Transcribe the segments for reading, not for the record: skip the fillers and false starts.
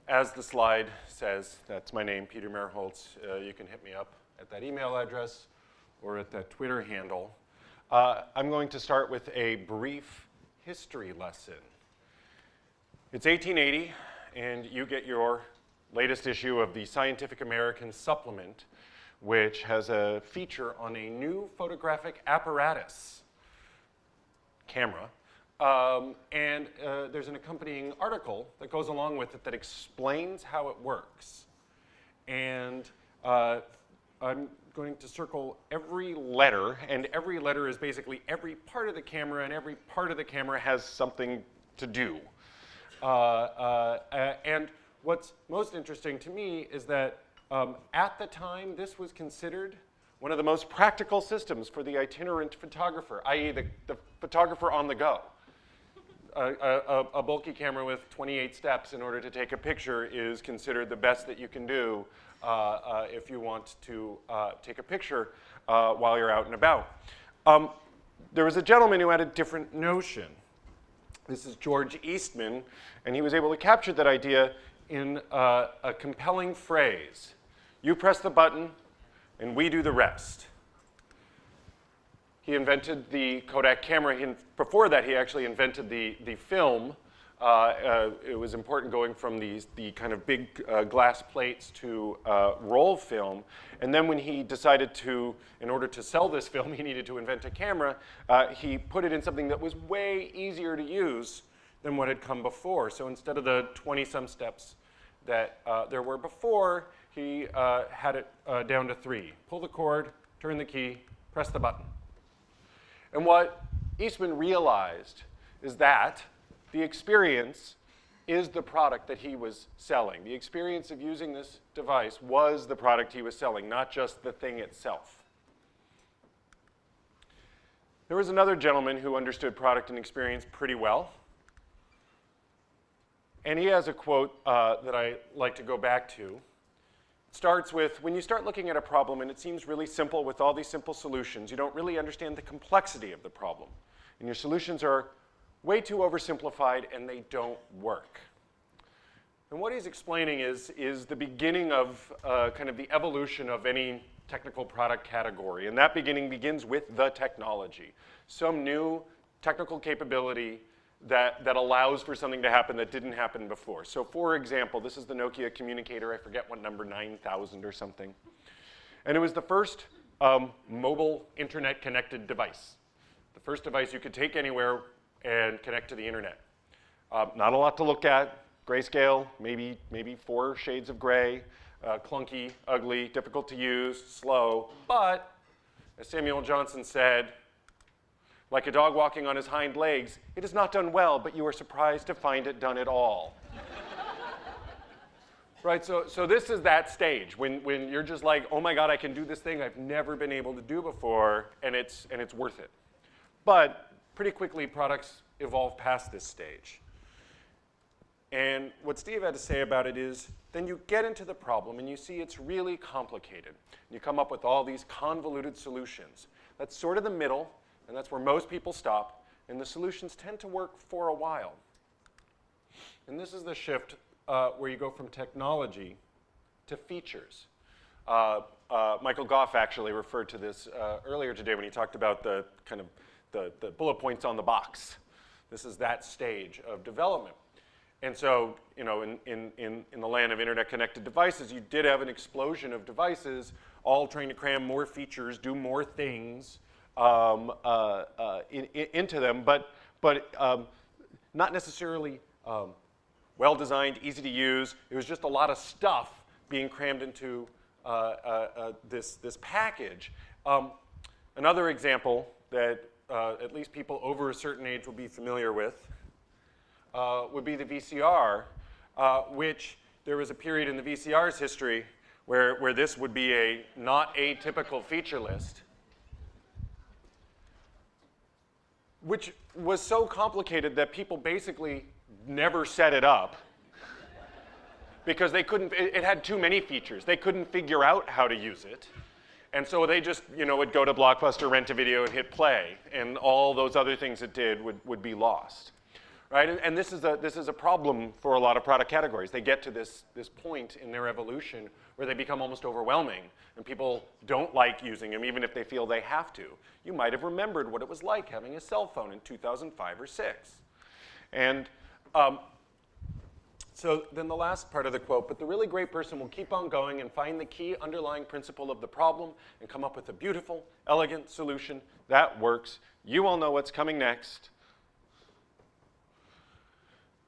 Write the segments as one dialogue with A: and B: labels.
A: as the slide says, that's my name, Peter Merholz. You can hit me up at that email address or at that Twitter handle. I'm going to start with a brief history lesson. It's 1880, and you get your latest issue of the Scientific American supplement, which has a feature on a new photographic apparatus, camera, and there's an accompanying article that goes along with it that explains how it works. And I'm going to circle every letter, and every letter is basically every part of the camera, and every part of the camera has something to do. And what's most interesting to me is that at the time, this was considered one of the most practical systems for the itinerant photographer, i.e. the photographer on the go. A bulky camera with 28 steps in order to take a picture is considered the best that you can do if you want to take a picture while you're out and about. There was a gentleman who had a different notion. This is George Eastman, and he was able to capture that idea in a compelling phrase. You press the button, and we do the rest. He invented the Kodak camera. Before that, he actually invented the film. It was important going from the kind of big glass plates to roll film. And then when he decided to, in order to sell this film, he needed to invent a camera, he put it in something that was way easier to use than what had come before. So instead of the 20-some steps that there were before, he had it down to 3. Pull the cord, turn the key, press the button. And what Eastman realized is that the experience is the product that he was selling. The experience of using this device was the product he was selling, not just the thing itself. There was another gentleman who understood product and experience pretty well. And he has a quote that I like to go back to. It starts with, when you start looking at a problem and it seems really simple with all these simple solutions, you don't really understand the complexity of the problem. And your solutions are way too oversimplified and they don't work. And what he's explaining is the beginning of kind of the evolution of any technical product category. And that beginning begins with the technology. Some new technical capability that allows for something to happen that didn't happen before. So for example, this is the Nokia communicator, I forget what number, 9000 or something. And it was the first mobile internet connected device. The first device you could take anywhere and connect to the internet. Not a lot to look at, grayscale, maybe 4 shades of gray, clunky, ugly, difficult to use, slow, but as Samuel Johnson said, like a dog walking on his hind legs, it is not done well, but you are surprised to find it done at all. Right, so this is that stage when you're just like, oh my God, I can do this thing I've never been able to do before, and it's worth it. But pretty quickly, products evolve past this stage. And what Steve had to say about it is, then you get into the problem and you see it's really complicated. You come up with all these convoluted solutions. That's sort of the middle. And that's where most people stop, and the solutions tend to work for a while. And this is the shift where you go from technology to features. Michael Goff actually referred to this earlier today when he talked about the kind of the bullet points on the box. This is that stage of development. And so, you know, in the land of internet-connected devices, you did have an explosion of devices all trying to cram more features, do more things, into them, but not necessarily well-designed, easy to use. It was just a lot of stuff being crammed into this package. Another example that at least people over a certain age will be familiar with would be the VCR, which there was a period in the VCR's history where this would be a not atypical feature list, which was so complicated that people basically never set it up because they couldn't, it had too many features. They couldn't figure out how to use it. And so they just, you know, would go to Blockbuster, rent a video, and hit play. And all those other things it did would be lost. right? And this is a problem for a lot of product categories. They get to this point in their evolution where they become almost overwhelming, and people don't like using them even if they feel they have to. You might have remembered what it was like having a cell phone in 2005 or 6. And so then the last part of the quote, but the really great person will keep on going and find the key underlying principle of the problem and come up with a beautiful, elegant solution that works. You all know what's coming next.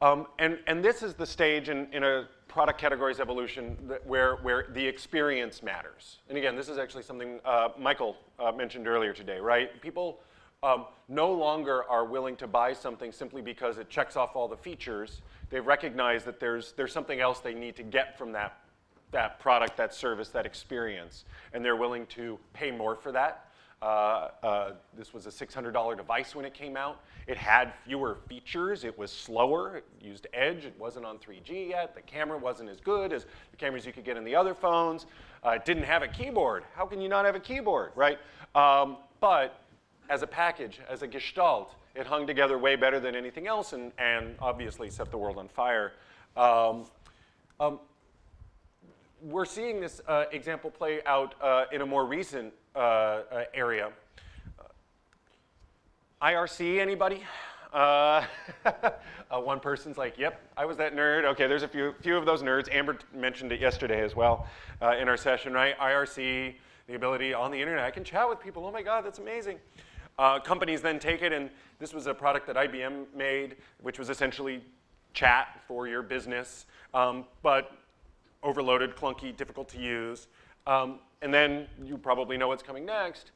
A: And this is the stage in a product category's evolution where the experience matters. And again, this is actually something Michael mentioned earlier today, right? People no longer are willing to buy something simply because it checks off all the features. They recognize that there's something else they need to get from that product, that service, that experience, and they're willing to pay more for that. This was a $600 device when it came out. It had fewer features. It was slower. It used Edge. It wasn't on 3G yet. The camera wasn't as good as the cameras you could get in the other phones. It didn't have a keyboard. How can you not have a keyboard, right? But as a package, as a gestalt, it hung together way better than anything else and obviously set the world on fire. We're seeing this example play out in a more recent area. IRC, anybody? One person's like, yep, I was that nerd. Okay, there's a few of those nerds. Amber mentioned it yesterday as well in our session, right? IRC, the ability on the internet, I can chat with people. Oh my God, that's amazing. Companies then take it, and this was a product that IBM made, which was essentially chat for your business, but overloaded, clunky, difficult to use. And then you probably know what's coming next.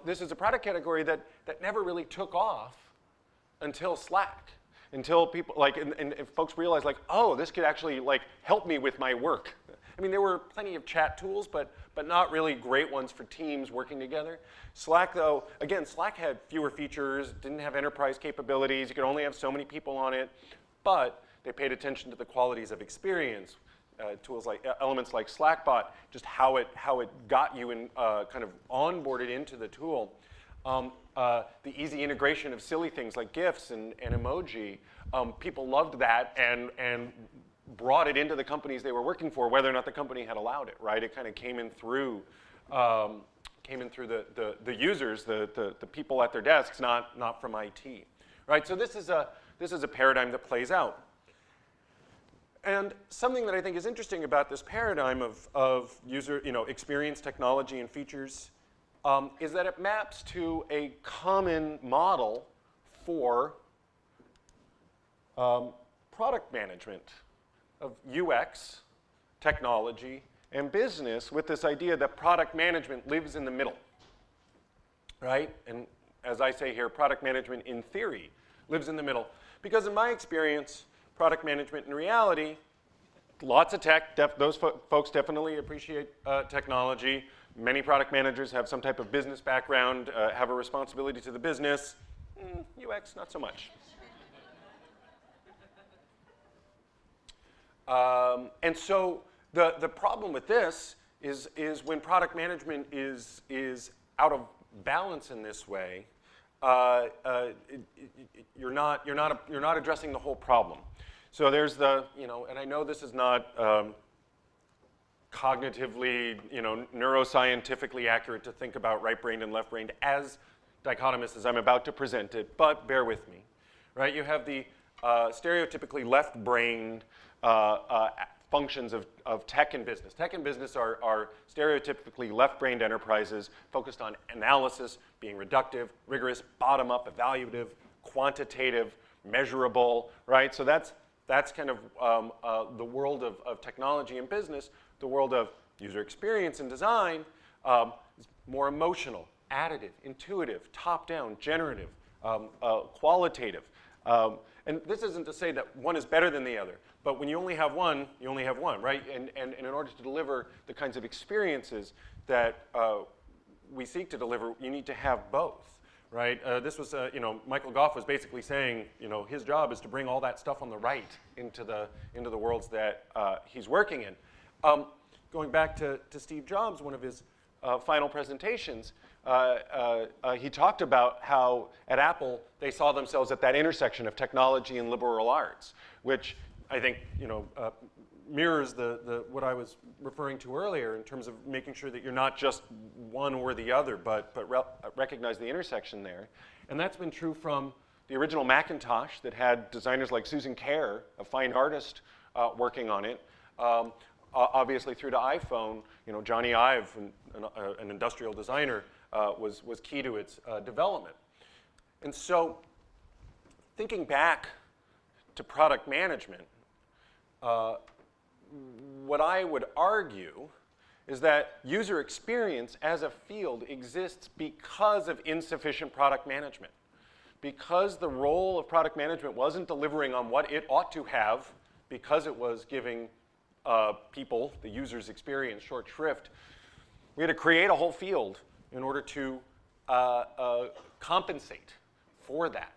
A: This is a product category that never really took off until Slack, until people and folks realized oh, this could actually help me with my work. I mean, there were plenty of chat tools, but not really great ones for teams working together. Slack, though, again, Slack had fewer features, didn't have enterprise capabilities. You could only have so many people on it, but they paid attention to the qualities of experience. Tools like elements like Slackbot, just how it got you in, kind of onboarded into the tool. The easy integration of silly things like GIFs and emoji. People loved that and brought it into the companies they were working for, whether or not the company had allowed it. Right? It kind of came in through the users, the people at their desks, not from IT. Right? So this is a paradigm that plays out. And something that I think is interesting about this paradigm of user, experience, technology, and features is that it maps to a common model for product management of UX, technology, and business, with this idea that product management lives in the middle, right? And as I say here, product management in theory lives in the middle. Because in my experience, product management in reality, lots of tech. Those folks definitely appreciate technology. Many product managers have some type of business background, have a responsibility to the business. UX, not so much. And so the problem with this is when product management is out of balance in this way, you're not addressing the whole problem. So there's and I know this is not cognitively, neuroscientifically accurate to think about right-brained and left-brained as dichotomous as I'm about to present it, but bear with me, right? You have the stereotypically left-brained functions of tech and business. Tech and business are stereotypically left-brained enterprises focused on analysis, being reductive, rigorous, bottom-up, evaluative, quantitative, measurable, right? So that's kind of the world of technology and business. The world of user experience and design is more emotional, additive, intuitive, top-down, generative, qualitative. And this isn't to say that one is better than the other, but when you only have one, you only have one, right? And in order to deliver the kinds of experiences that we seek to deliver, you need to have both, right? This was, Michael Goff was basically saying, his job is to bring all that stuff on the right into the worlds that he's working in. Going back to Steve Jobs, one of his final presentations, he talked about how at Apple they saw themselves at that intersection of technology and liberal arts, which I think mirrors what I was referring to earlier in terms of making sure that you're not just one or the other, but recognize the intersection there. And that's been true from the original Macintosh that had designers like Susan Kare, a fine artist, working on it. Obviously through to iPhone, Johnny Ive, an industrial designer, was key to its development. And so thinking back to product management, what I would argue is that user experience as a field exists because of insufficient product management. Because the role of product management wasn't delivering on what it ought to have, because it was giving people, the user's experience, short shrift, we had to create a whole field in order to compensate for that.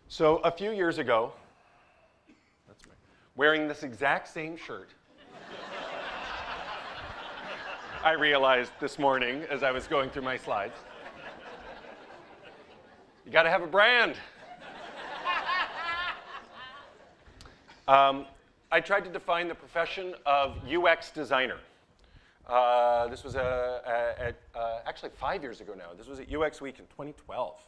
A: So a few years ago, wearing this exact same shirt, I realized this morning as I was going through my slides, you got to have a brand. I tried to define the profession of UX designer. This was actually 5 years ago now. This was at UX Week in 2012.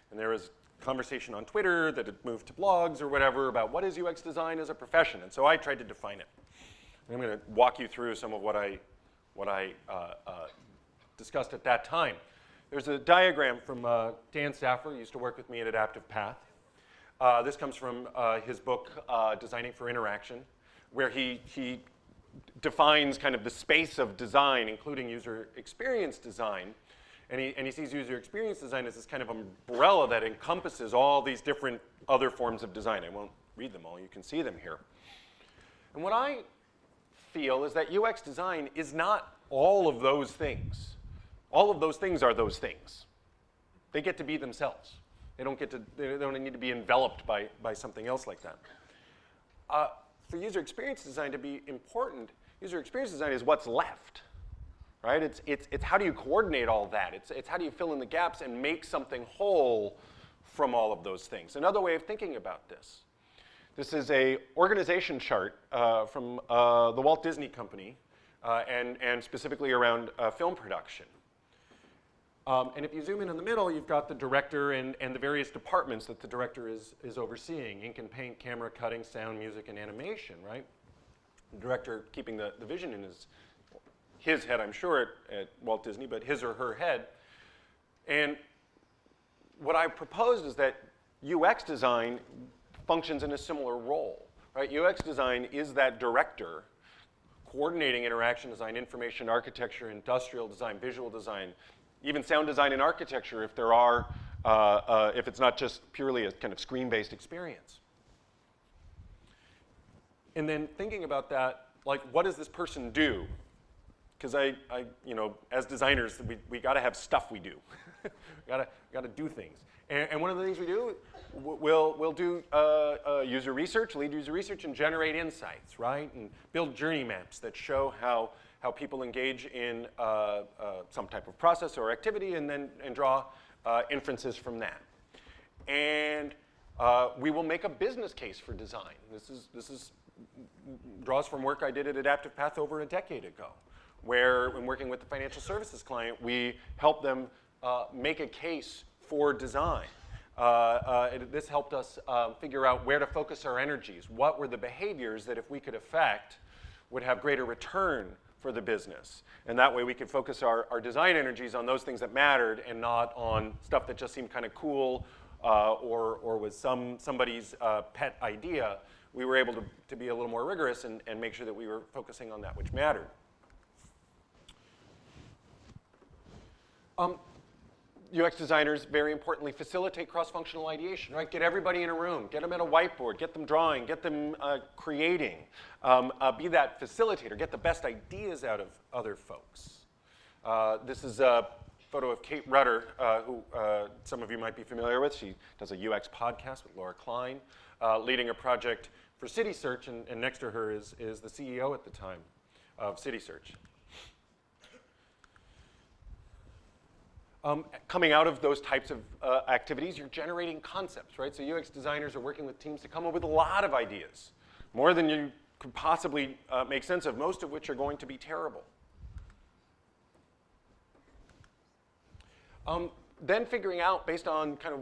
A: And there was conversation on Twitter that had moved to blogs or whatever about what is UX design as a profession. And so I tried to define it. And I'm going to walk you through some of what I discussed at that time. There's a diagram from Dan Saffer, who used to work with me at Adaptive Path. This comes from his book, Designing for Interaction, where he defines kind of the space of design, including user experience design. And he sees user experience design as this kind of umbrella that encompasses all these different other forms of design. I won't read them all. You can see them here. And what I feel is that UX design is not all of those things. All of those things are those things. They get to be themselves. They don't need to be enveloped by something else like that. For user experience design to be important, user experience design is what's left. Right? It's how do you coordinate all that? It's how do you fill in the gaps and make something whole from all of those things? Another way of thinking about this. This is an organization chart from the Walt Disney Company and specifically around film production. And if you zoom in the middle, you've got the director and the various departments that the director is overseeing: ink and paint, camera, cutting, sound, music, and animation, right? The director keeping the vision in his head, I'm sure, at Walt Disney, but his or her head. And what I proposed is that UX design functions in a similar role, right? UX design is that director coordinating interaction design, information architecture, industrial design, visual design, even sound design and architecture if there are, if it's not just purely a kind of screen-based experience. And then thinking about that, like, what does this person do? Because as designers, we got to have stuff we do. got to do things. And one of the things we do, we'll do user research, lead user research, and generate insights, right? And build journey maps that show how people engage in some type of process or activity, and draw inferences from that. And we will make a business case for design. This draws from work I did at Adaptive Path over a decade ago, where when working with the financial services client, we helped them make a case for design. This helped us figure out where to focus our energies. What were the behaviors that if we could affect would have greater return for the business? And that way we could focus our design energies on those things that mattered and not on stuff that just seemed kind of cool or was somebody's pet idea. We were able to be a little more rigorous and make sure that we were focusing on that which mattered. UX designers, very importantly, facilitate cross-functional ideation, right? Get everybody in a room, get them at a whiteboard, get them drawing, get them creating. Be that facilitator, get the best ideas out of other folks. This is a photo of Kate Rudder, who some of you might be familiar with. She does a UX podcast with Laura Klein, leading a project for CitySearch, and next to her is the CEO at the time of CitySearch. Coming out of those types of activities, you're generating concepts, right? So UX designers are working with teams to come up with a lot of ideas, more than you could possibly make sense of, most of which are going to be terrible. Then figuring out, based on kind of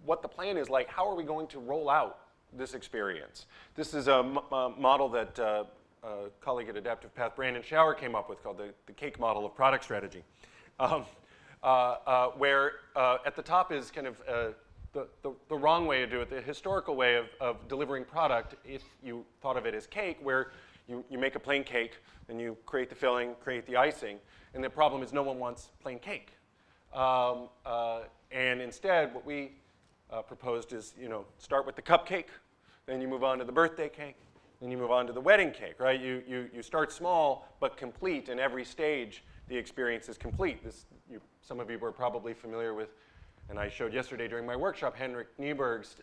A: what the plan is like, how are we going to roll out this experience? This is a model that a colleague at Adaptive Path, Brandon Schauer, came up with called the cake model of product strategy, where at the top is kind of the wrong way to do it, the historical way of delivering product, if you thought of it as cake, where you make a plain cake, then you create the filling, create the icing, and the problem is no one wants plain cake. And instead, what we proposed is, start with the cupcake, then you move on to the birthday cake, then you move on to the wedding cake, right? You start small, but complete, and every stage the experience is complete. Some of you were probably familiar with, and I showed yesterday during my workshop, Henrik Nieberg's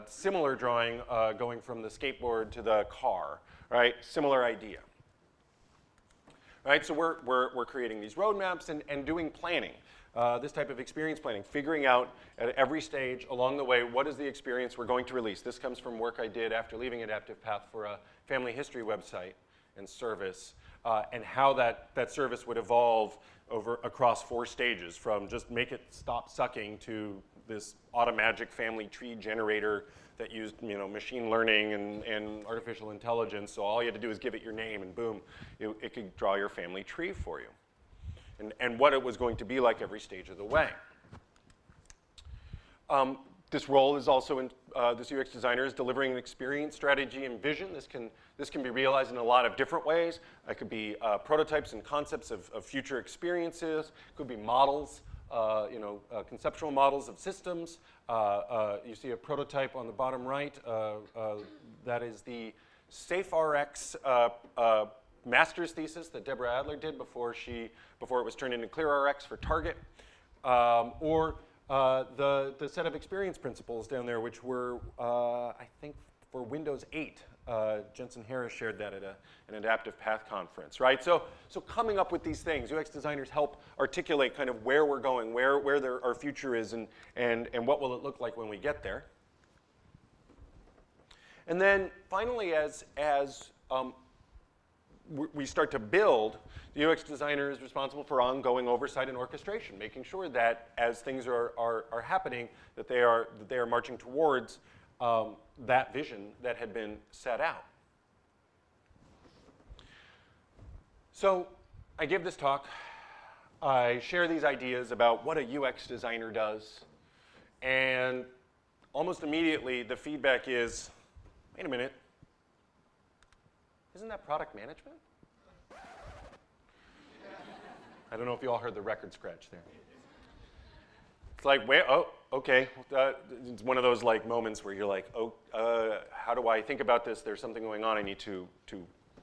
A: similar drawing going from the skateboard to the car, right? Similar idea. Right, so we're creating these roadmaps and doing planning. This type of experience planning, figuring out at every stage along the way, what is the experience we're going to release? This comes from work I did after leaving Adaptive Path for a family history website and service, and how that service would evolve across 4 stages, from just make it stop sucking to this automagic family tree generator that used machine learning and artificial intelligence. So all you had to do is give it your name, and boom, it could draw your family tree for you. And what it was going to be like every stage of the way. This role is also in this UX designer is delivering an experience, strategy, and vision. This can be realized in a lot of different ways. It could be prototypes and concepts of future experiences. It could be models, conceptual models of systems. You see a prototype on the bottom right. That is the SafeRx master's thesis that Deborah Adler did before it was turned into ClearRx for Target, or the set of experience principles down there, which were I think for Windows 8. Jensen Harris shared that at an Adaptive Path conference, right? So coming up with these things, UX designers help articulate kind of where we're going, where our future is, and what will it look like when we get there. And then finally, as we start to build, the UX designer is responsible for ongoing oversight and orchestration, making sure that as things are happening, that they are marching towards that vision that had been set out. So I give this talk. I share these ideas about what a UX designer does, and almost immediately the feedback is, wait a minute, isn't that product management? I don't know if you all heard the record scratch there. It's like, wait, oh, okay. It's one of those like moments where you're like, oh, how do I think about this? There's something going on. I need to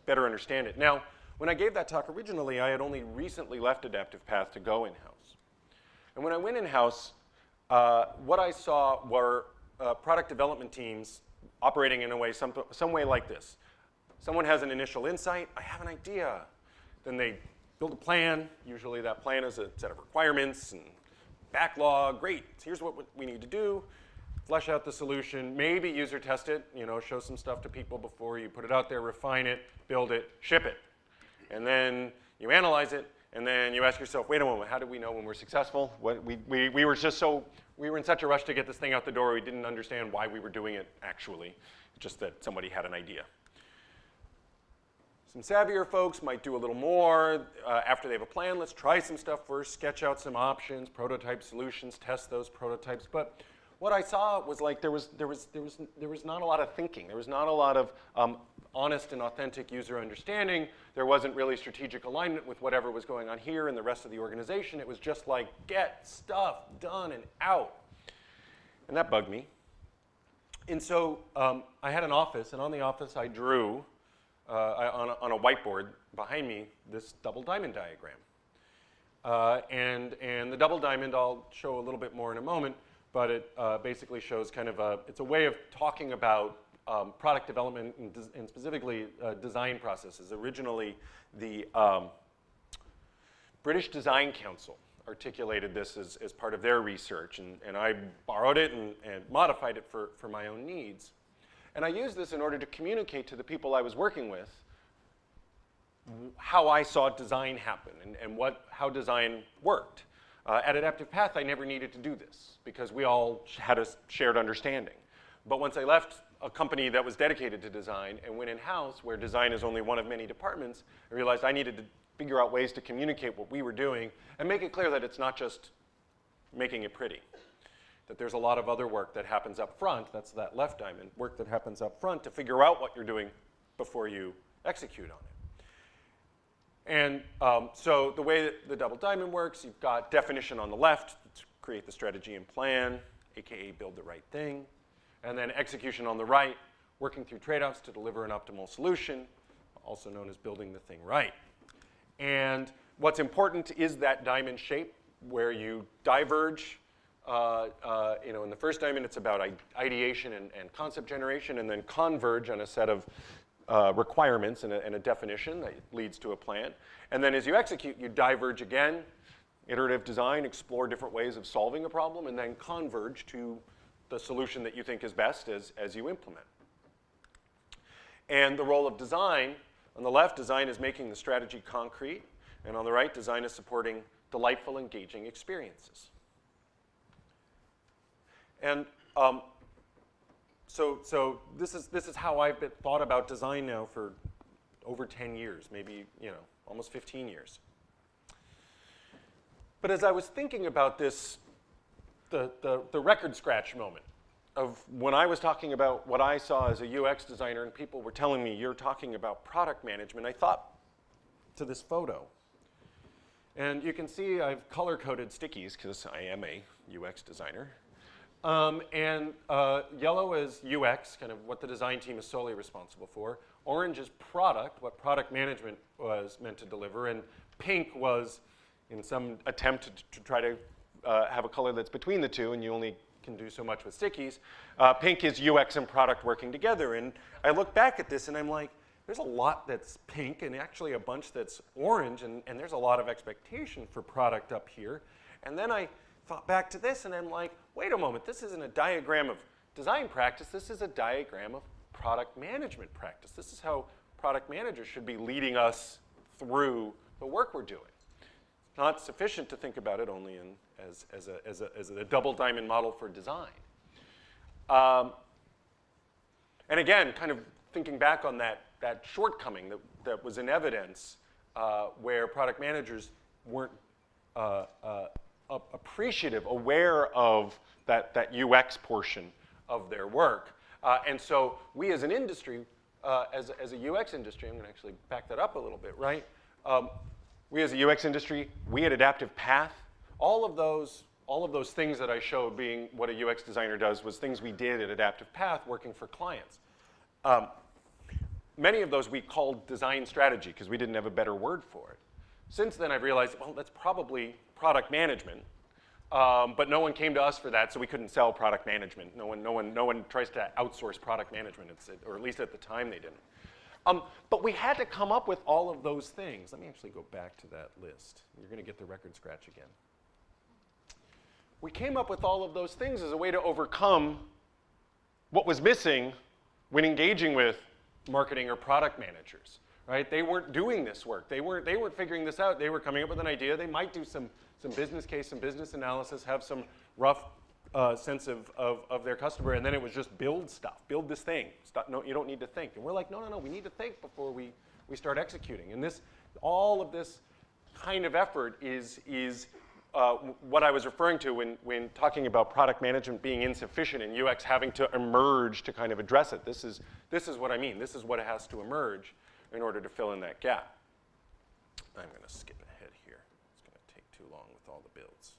A: better understand it. Now, when I gave that talk originally, I had only recently left Adaptive Path to go in-house. And when I went in-house, what I saw were product development teams operating in a way, some way like this. Someone has an initial insight. I have an idea. Then they build a plan. Usually that plan is a set of requirements and backlog. Great. Here's what we need to do. Flesh out the solution. Maybe user test it. Show some stuff to people before you put it out there. Refine it. Build it. Ship it. And then you analyze it. And then you ask yourself, wait a moment. How do we know when we're successful? We were in such a rush to get this thing out the door. We didn't understand why we were doing it actually. Just that somebody had an idea. Some savvier folks might do a little more. After they have a plan, let's try some stuff first, sketch out some options, prototype solutions, test those prototypes. But what I saw was like there was not a lot of thinking. There was not a lot of honest and authentic user understanding. There wasn't really strategic alignment with whatever was going on here and the rest of the organization. It was just like, get stuff done and out. And that bugged me. And so I had an office, and on the office I drew on a whiteboard behind me this double diamond diagram. And the double diamond I'll show a little bit more in a moment, but it basically shows kind of it's a way of talking about product development and specifically design processes. Originally, the British Design Council articulated this as part of their research, and I borrowed it and modified it for my own needs. And I used this in order to communicate to the people I was working with how I saw design happen and how design worked. At Adaptive Path, I never needed to do this because we all had a shared understanding. But once I left a company that was dedicated to design and went in-house, where design is only one of many departments, I realized I needed to figure out ways to communicate what we were doing and make it clear that it's not just making it pretty, that there's a lot of other work that happens up front, that's that left diamond, work that happens up front to figure out what you're doing before you execute on it. And so the way that the double diamond works, you've got definition on the left to create the strategy and plan, aka build the right thing, and then execution on the right, working through trade-offs to deliver an optimal solution, also known as building the thing right. And what's important is that diamond shape where you diverge. In the first diamond, it's about ideation and concept generation, and then converge on a set of requirements and a definition that leads to a plan. And then as you execute, you diverge again, iterative design, explore different ways of solving a problem, and then converge to the solution that you think is best as you implement. And the role of design, on the left, design is making the strategy concrete, and on the right, design is supporting delightful, engaging experiences. And so this is how I've thought about design now for over 10 years, maybe almost 15 years. But as I was thinking about this, the record scratch moment of when I was talking about what I saw as a UX designer and people were telling me you're talking about product management, I thought to this photo. And you can see I've color-coded stickies because I am a UX designer. Yellow is UX, kind of what the design team is solely responsible for. Orange is product, what product management was meant to deliver. And pink was in some attempt to try to have a color that's between the two, and you only can do so much with stickies. Pink is UX and product working together. And I look back at this and I'm like, there's a lot that's pink and actually a bunch that's orange, and there's a lot of expectation for product up here. And then I thought back to this and I'm like, wait a moment, this isn't a diagram of design practice, this is a diagram of product management practice. This is how product managers should be leading us through the work we're doing. It's not sufficient to think about it only as a double diamond model for design. And again, kind of thinking back on that shortcoming that was in evidence where product managers weren't appreciative, aware of that UX portion of their work. And so we as an industry, as a UX industry, I'm going to actually back that up a little bit, right? We as a UX industry, we at Adaptive Path, all of those things that I showed being what a UX designer does was things we did at Adaptive Path working for clients. Many of those we called design strategy because we didn't have a better word for it. Since then, I've realized, well, that's probably product management, but no one came to us for that, so we couldn't sell product management. No one tries to outsource product management, or at least at the time they didn't. But we had to come up with all of those things. Let me actually go back to that list. You're going to get the record scratch again. We came up with all of those things as a way to overcome what was missing when engaging with marketing or product managers. Right? They weren't doing this work. They weren't figuring this out. They were coming up with an idea. They might do some business case, some business analysis, have some rough sense of their customer, and then it was just build stuff. Build this thing. No, you don't need to think. And we're like, no, we need to think before we start executing. And all of this kind of effort is what I was referring to when talking about product management being insufficient and UX having to emerge to kind of address it. This is what I mean. This is what has to emerge in order to fill in that gap. I'm going to skip ahead here. It's going to take too long with all the builds.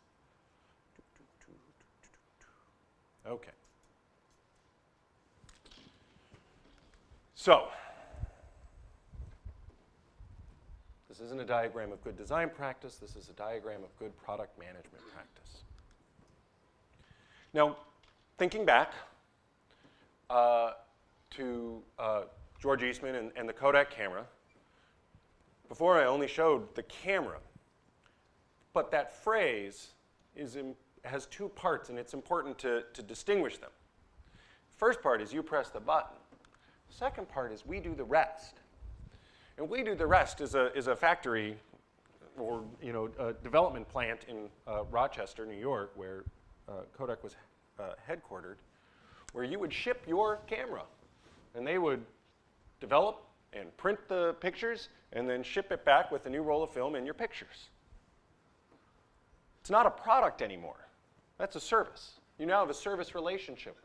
A: Okay. So, this isn't a diagram of good design practice. This is a diagram of good product management practice. Now, thinking back, to George Eastman and the Kodak camera. Before, I only showed the camera. But that phrase has two parts, and it's important to distinguish them. First part is you press the button. Second part is we do the rest. And we do the rest is a factory or a development plant in Rochester, New York, where Kodak was headquartered, where you would ship your camera. And they would develop and print the pictures and then ship it back with a new roll of film and your pictures. It's not a product anymore. That's a service. You now have a service relationship.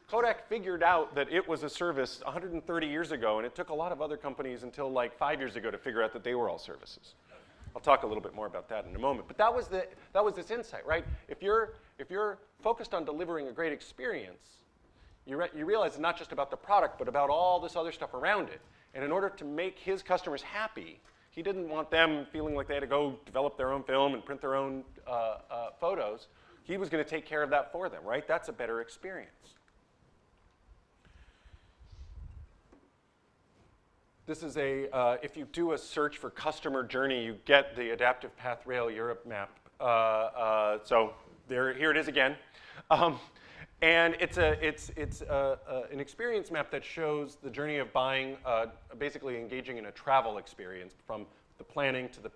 A: Kodak figured out that it was a service 130 years ago, and it took a lot of other companies until like 5 years ago to figure out that they were all services. I'll talk a little bit more about that in a moment. But that was this insight, right? If you're focused on delivering a great experience, you realize it's not just about the product, but about all this other stuff around it. And in order to make his customers happy, he didn't want them feeling like they had to go develop their own film and print their own photos. He was going to take care of that for them, right? That's a better experience. This is if you do a search for customer journey, you get the Adaptive Path Rail Europe map. So here it is again. And it's an experience map that shows the journey of buying, basically engaging in a travel experience from the planning to the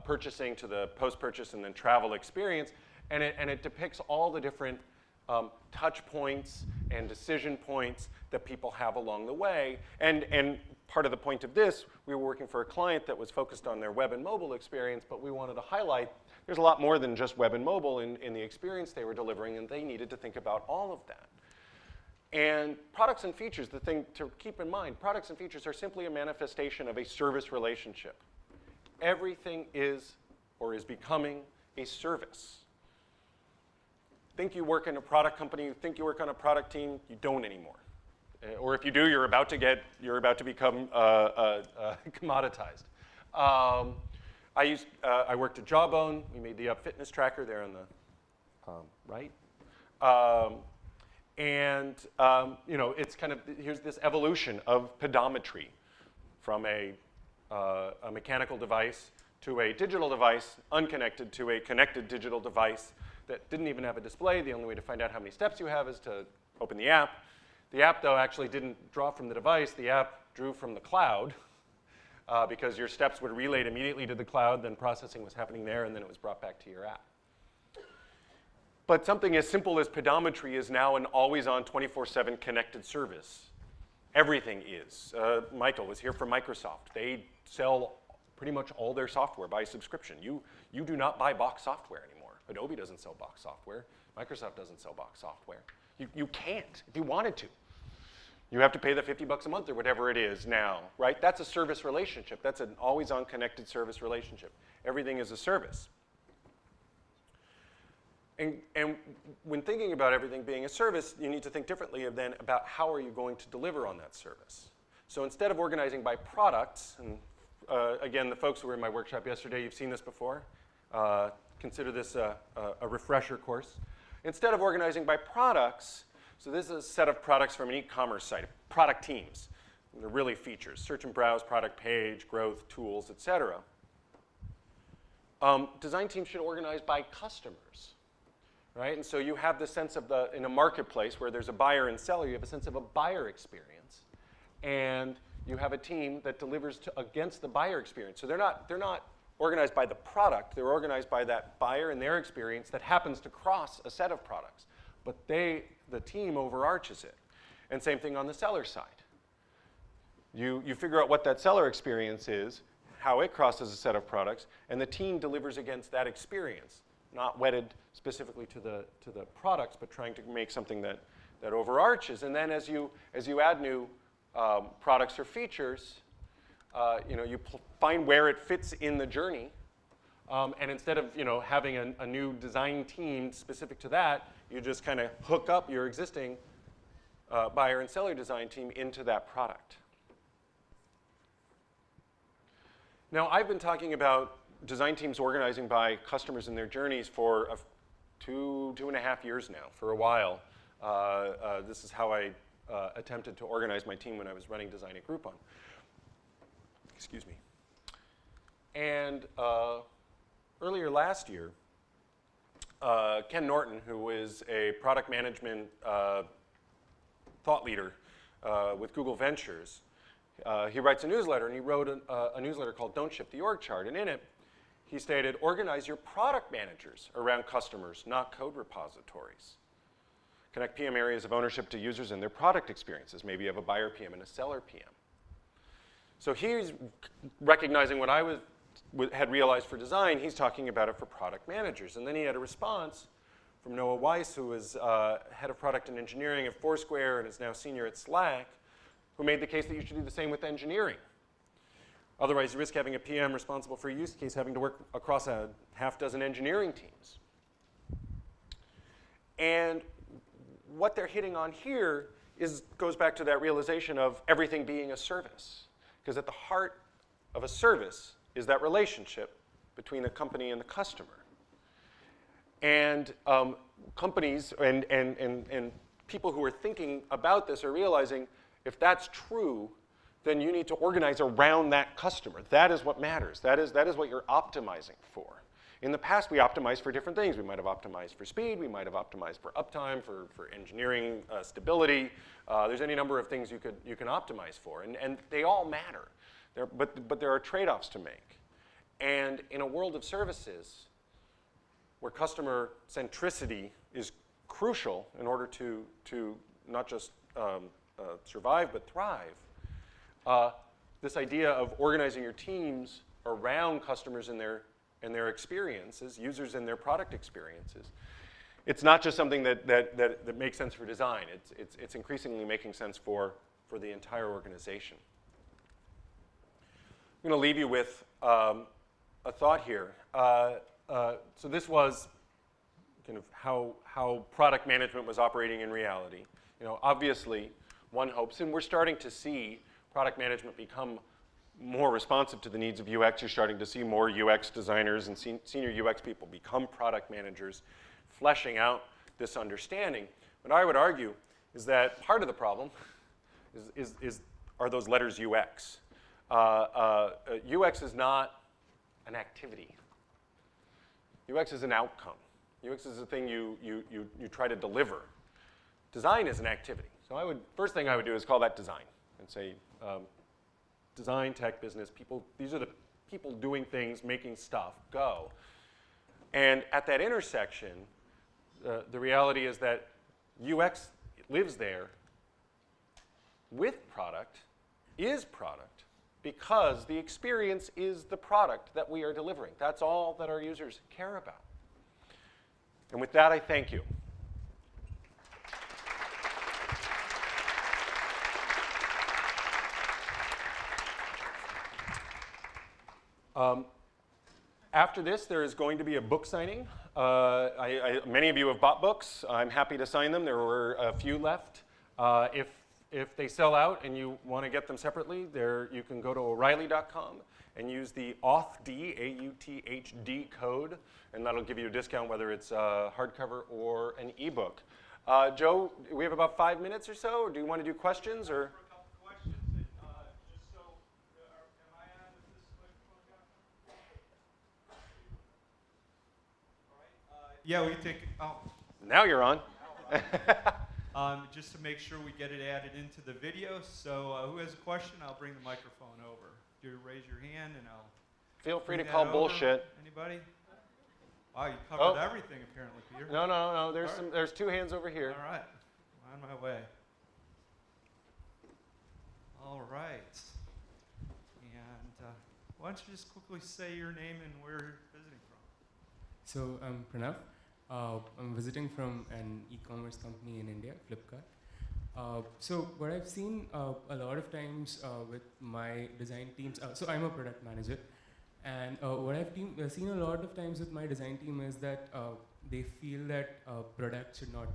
A: purchasing to the post-purchase and then travel experience. And it depicts all the different touch points and decision points that people have along the way. And part of the point of this, we were working for a client that was focused on their web and mobile experience, but we wanted to highlight there's a lot more than just web and mobile in the experience they were delivering, and they needed to think about all of that. And products and features, the thing to keep in mind, products and features are simply a manifestation of a service relationship. Everything is or is becoming a service. Think you work in a product company, you think you work on a product team, you don't anymore. Or if you do, you're about to become commoditized. I worked at Jawbone. We made the fitness tracker there on the right. It's kind of, here's this evolution of pedometry from a mechanical device to a digital device, unconnected to a connected digital device that didn't even have a display. The only way to find out how many steps you have is to open the app. The app, though, actually didn't draw from the device. The app drew from the cloud. Because your steps would relate immediately to the cloud, then processing was happening there, and then it was brought back to your app. But something as simple as pedometry is now an always-on 24/7 connected service. Everything is. Michael was here from Microsoft. They sell pretty much all their software by subscription. You do not buy box software anymore. Adobe doesn't sell box software. Microsoft doesn't sell box software. You can't if you wanted to. You have to pay the $50 a month or whatever it is now, right? That's a service relationship. That's an always-on connected service relationship. Everything is a service. And when thinking about everything being a service, you need to think differently then about how are you going to deliver on that service. So instead of organizing by products, and again, the folks who were in my workshop yesterday, you've seen this before. Consider this a refresher course. Instead of organizing by products, so this is a set of products from an e-commerce site, product teams. And they're really features, search and browse, product page, growth, tools, et cetera. Design teams should organize by customers, right? And so you have the sense of in a marketplace where there's a buyer and seller, you have a sense of a buyer experience. And you have a team that delivers against the buyer experience. So they're not organized by the product, they're organized by that buyer and their experience that happens to cross a set of products. But the team overarches it. And same thing on the seller side. You figure out what that seller experience is, how it crosses a set of products, and the team delivers against that experience, not wedded specifically to the products, but trying to make something that overarches. And then as you add new products or features, you find where it fits in the journey. And instead of having a new design team specific to that, you just kind of hook up your existing buyer and seller design team into that product. Now, I've been talking about design teams organizing by customers and their journeys for two and a half years now, for a while. This is how I attempted to organize my team when I was running design at Groupon. Excuse me. And earlier last year, Ken Norton, who is a product management thought leader with Google Ventures, he writes a newsletter, and he wrote a newsletter called Don't Ship the Org Chart. And in it, he stated, organize your product managers around customers, not code repositories. Connect PM areas of ownership to users and their product experiences. Maybe you have a buyer PM and a seller PM. So he's recognizing what I had realized for design. He's talking about it for product managers. And then he had a response from Noah Weiss, who was head of product and engineering at Foursquare and is now senior at Slack, who made the case that you should do the same with engineering. Otherwise, you risk having a PM responsible for a use case having to work across a half dozen engineering teams. And what they're hitting on here goes back to that realization of everything being a service. Because at the heart of a service is that relationship between the company and the customer. And companies and people who are thinking about this are realizing if that's true, then you need to organize around that customer. That is what matters. That is what you're optimizing for. In the past, we optimized for different things. We might have optimized for speed. We might have optimized for uptime, for engineering stability. There's any number of things you can optimize for, and they all matter. But there are trade-offs to make. And in a world of services, where customer centricity is crucial in order to not just survive but thrive, this idea of organizing your teams around customers and their experiences, users and their product experiences, it's not just something that makes sense for design. It's increasingly making sense for the entire organization. I'm going to leave you with a thought here. So this was kind of how product management was operating in reality. Obviously, one hopes, and we're starting to see product management become more responsive to the needs of UX. You're starting to see more UX designers and senior UX people become product managers, fleshing out this understanding. What I would argue is that part of the problem are those letters UX. UX is not an activity. UX is an outcome. UX is the thing you try to deliver. Design is an activity. So first thing I would do is call that design and say, design, tech, business, people, these are the people doing things, making stuff, go. And at that intersection, the reality is that UX lives there with product, is product, because the experience is the product that we are delivering. That's all that our users care about. And with that, I thank you. After this, there is going to be a book signing. Many of you have bought books. I'm happy to sign them. There were a few left. If they sell out and you want to get them separately, you can go to O'Reilly.com and use the AUTHD, A-U-T-H-D code, and that'll give you a discount whether it's a hardcover or an ebook. Joe, we have about 5 minutes or so. Or do you want to do questions? Or?
B: Yeah, we take. Oh.
A: Now you're on.
B: Just to make sure we get it added into the video. So who has a question? I'll bring the microphone over. Do raise your hand, and I'll.
A: Feel free to call bullshit.
B: Anybody? Wow, you covered everything apparently, Peter.
A: No. There's 2 hands over here.
B: All right, on my way. All right. And why don't you just quickly say your name and where you're visiting from?
C: So I'm Pranav. I'm visiting from an e-commerce company in India, Flipkart. So what I've seen a lot of times with my design teams, so I'm a product manager, and what I've seen a lot of times with my design team is that they feel that products should not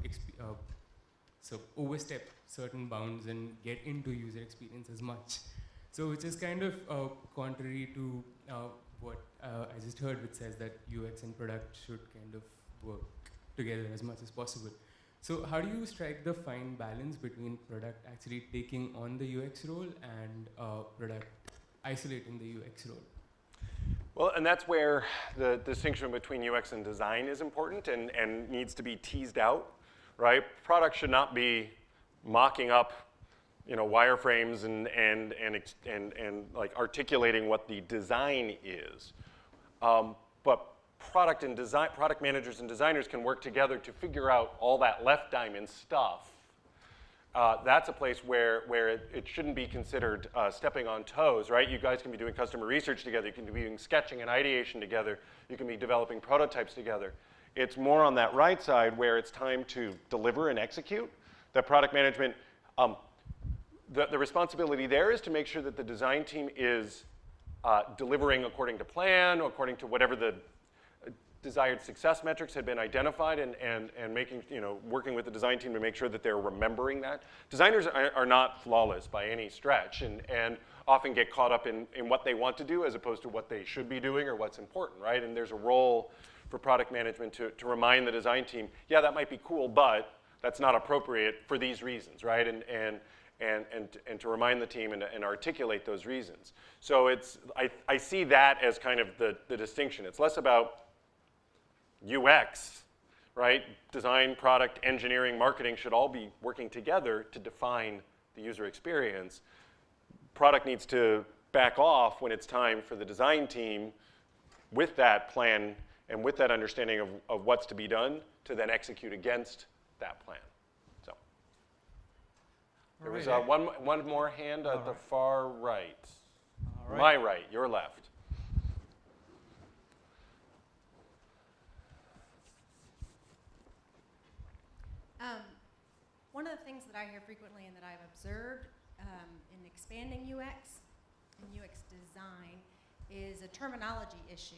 C: overstep certain bounds and get into user experience as much. So which is kind of contrary to what I just heard, which says that UX and product should kind of work together as much as possible. So how do you strike the fine balance between product actually taking on the UX role and product isolating the UX role?
A: Well, and that's where the distinction between UX and design is important and needs to be teased out, right? Product should not be mocking up, wireframes and like articulating what the design is. But product managers and designers can work together to figure out all that left diamond stuff. That's a place where it shouldn't be considered stepping on toes, right? You guys can be doing customer research together. You can be doing sketching and ideation together. You can be developing prototypes together. It's more on that right side where it's time to deliver and execute. That product management, the responsibility there is to make sure that the design team is delivering according to plan, according to whatever the desired success metrics had been identified, and making, working with the design team to make sure that they're remembering that. Designers are not flawless by any stretch, and often get caught up in what they want to do as opposed to what they should be doing or what's important, right? And there's a role for product management to remind the design team, yeah, that might be cool, but that's not appropriate for these reasons, right? And to remind the team and articulate those reasons. So I see that as kind of the distinction. It's less about UX, right? Design, product, engineering, marketing should all be working together to define the user experience. Product needs to back off when it's time for the design team with that plan and with that understanding of what's to be done to then execute against that plan. So there was one more hand at the far right. My right, your left.
D: One of the things that I hear frequently and that I've observed in expanding UX and UX design is a terminology issue.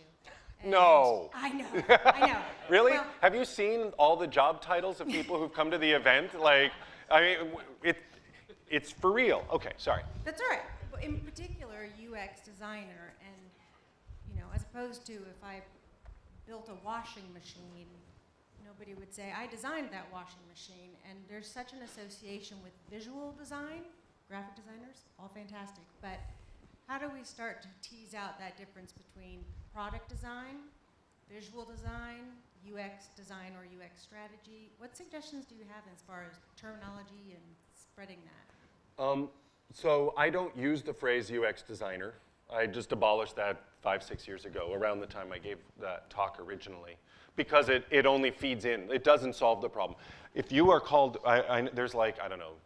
D: And
A: no.
D: I know.
A: Really?
D: Well,
A: have you seen all the job titles of people who've come to the event? Like, I mean, it's for real. Okay, sorry.
D: That's all right. But in particular, UX designer, and as opposed to if I built a washing machine, nobody would say, I designed that washing machine. And there's such an association with visual design, graphic designers, all fantastic. But how do we start to tease out that difference between product design, visual design, UX design, or UX strategy? What suggestions do you have as far as terminology and spreading that?
A: So I don't use the phrase UX designer. I just abolished that 5-6 years ago, around the time I gave that talk originally, because it only feeds in. It doesn't solve the problem. If you are called, there's like, I don't know,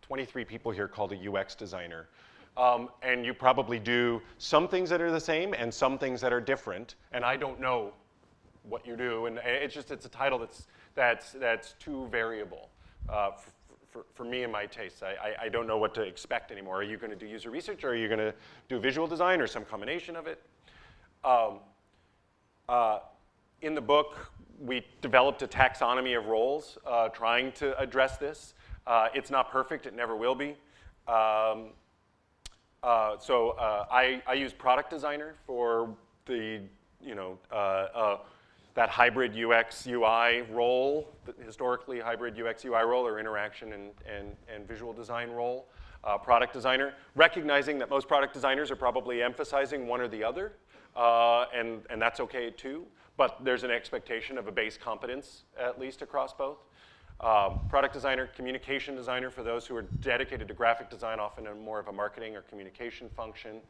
A: 23 people here called a UX designer. And you probably do some things that are the same and some things that are different. And I don't know what you do. And it's a title that's too variable for me and my tastes. I don't know what to expect anymore. Are you going to do user research, or are you going to do visual design, or some combination of it? In the book, we developed a taxonomy of roles trying to address this. It's not perfect. It never will be. So I use product designer for the, that hybrid UX UI role, historically hybrid UX UI role, or interaction and visual design role. Product designer, recognizing that most product designers are probably emphasizing one or the other, and that's okay too, but there's an expectation of a base competence, at least across both. Product designer, communication designer for those who are dedicated to graphic design, often in more of a marketing or communication function.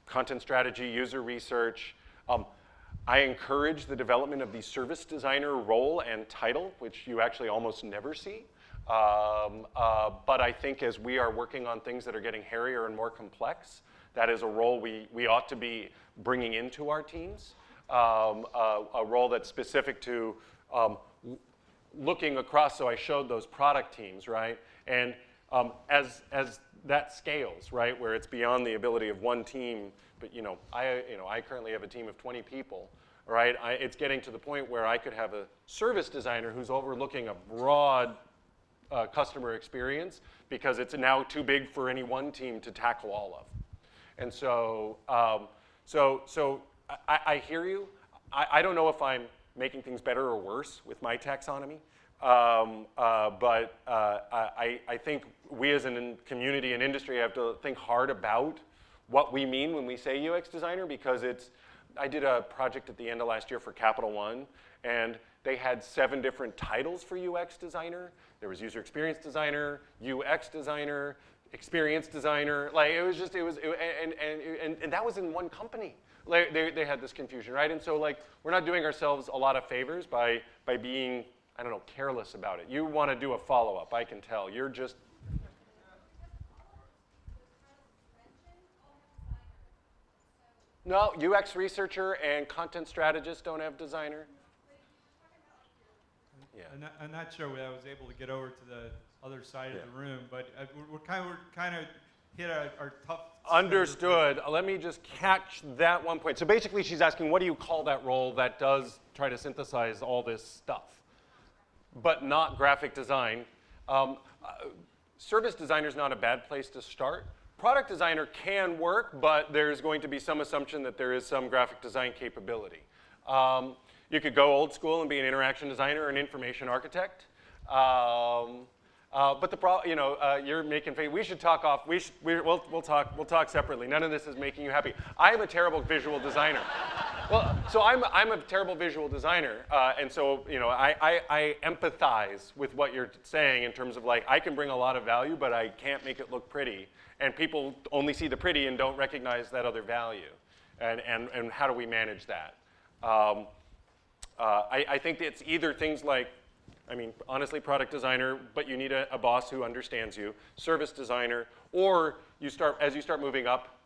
A: Content strategy, user research. I encourage the development of the service designer role and title, which you actually almost never see. But I think as we are working on things that are getting hairier and more complex, that is a role we ought to be bringing into our teams. A role that's specific to looking across, so I showed those product teams, right? And as that scales, right, where it's beyond the ability of one team, but I currently have a team of 20 people, right? It's getting to the point where I could have a service designer who's overlooking a broad customer experience because it's now too big for any one team to tackle all of. And so, I hear you. I don't know if I'm making things better or worse with my taxonomy. But I think we as a community and industry have to think hard about what we mean when we say UX designer, because I did a project at the end of last year for Capital One, and they had 7 different titles for UX designer. There was user experience designer, UX designer, experience designer. Like and that was in one company. Like they had this confusion, right? And so like we're not doing ourselves a lot of favors by being, I don't know, careless about it. You want to do a follow-up, I can tell. You're just no, UX researcher and content strategist don't have designer. Yeah.
B: I'm not sure I was able to get over to the other side of the room, but we're kind of hit our tough.
A: Understood. Let me just catch that one point. So basically, she's asking, what do you call that role that does try to synthesize all this stuff, but not graphic design? Service designer is not a bad place to start. Product designer can work, but there's going to be some assumption that there is some graphic design capability. You could go old school and be an interaction designer or an information architect. But the problem, you're making faith. We should talk off. We'll talk separately. None of this is making you happy. I am a terrible visual designer. Well, so I'm a terrible visual designer, and so I empathize with what you're saying in terms of like I can bring a lot of value, but I can't make it look pretty, and people only see the pretty and don't recognize that other value, and how do we manage that? I think it's either things like, honestly, product designer, but you need a boss who understands you, service designer, or as you start moving up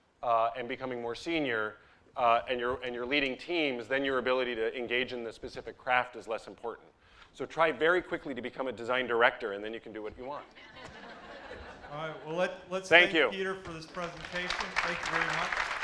A: and becoming more senior, and you're leading teams, then your ability to engage in the specific craft is less important. So try very quickly to become a design director, and then you can do what you want.
B: All right, well, let's
A: Thank
B: thank
A: you.
B: Peter for this presentation. Thank you very much.